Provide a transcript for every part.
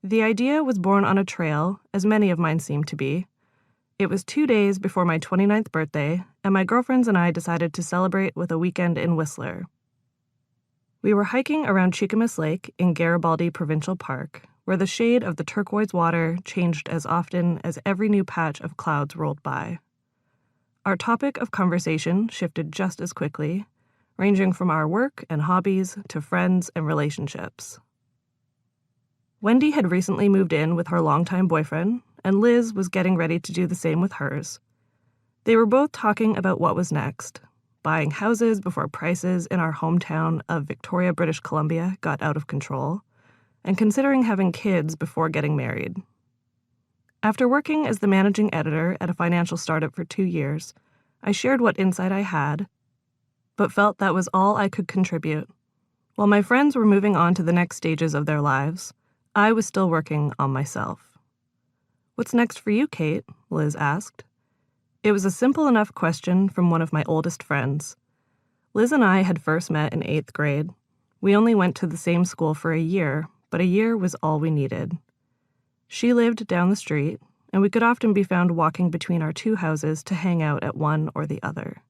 The idea was born on a trail, as many of mine seem to be. It was 2 days before my 29th birthday, and my girlfriends and I decided to celebrate with a weekend in Whistler. We were hiking around Cheakamus Lake in Garibaldi Provincial Park, where the shade of the turquoise water changed as often as every new patch of clouds rolled by. Our topic of conversation shifted just as quickly, ranging from our work and hobbies to friends and relationships. Wendy had recently moved in with her longtime boyfriend, and Liz was getting ready to do the same with hers. They were both talking about what was next, buying houses before prices in our hometown of Victoria, British Columbia got out of control, and considering having kids before getting married. After working as the managing editor at a financial startup for 2 years, I shared what insight I had, but felt that was all I could contribute. While my friends were moving on to the next stages of their lives, I was still working on myself. "What's next for you, Cait?" Liz asked. It was a simple enough question from one of my oldest friends. Liz and I had first met in 8th grade. We only went to the same school for a year, but a year was all we needed. She lived down the street, and we could often be found walking between our 2 houses to hang out at one or the other.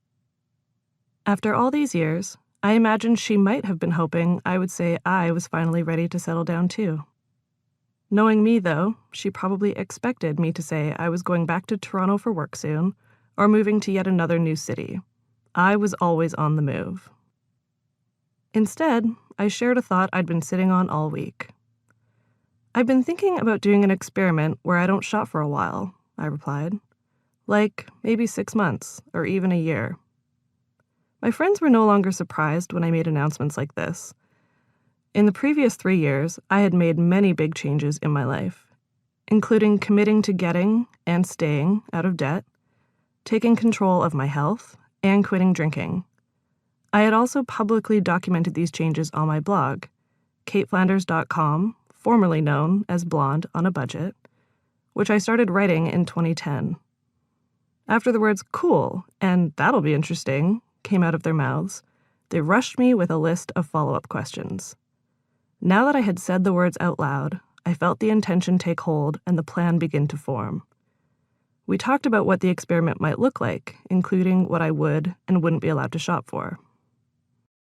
After all these years, I imagined she might have been hoping I would say I was finally ready to settle down too. Knowing me, though, she probably expected me to say I was going back to Toronto for work soon, or moving to yet another new city. I was always on the move. Instead, I shared a thought I'd been sitting on all week. "I've been thinking about doing an experiment where I don't shop for a while," I replied. "Like, maybe 6 months, or even a year." My friends were no longer surprised when I made announcements like this. In the previous 3 years, I had made many big changes in my life, including committing to getting and staying out of debt, taking control of my health, and quitting drinking. I had also publicly documented these changes on my blog, caitflanders.com, formerly known as Blonde on a Budget, which I started writing in 2010. After the words "cool" and "that'll be interesting" came out of their mouths, they rushed me with a list of follow-up questions. Now that I had said the words out loud, I felt the intention take hold and the plan begin to form. We talked about what the experiment might look like, including what I would and wouldn't be allowed to shop for.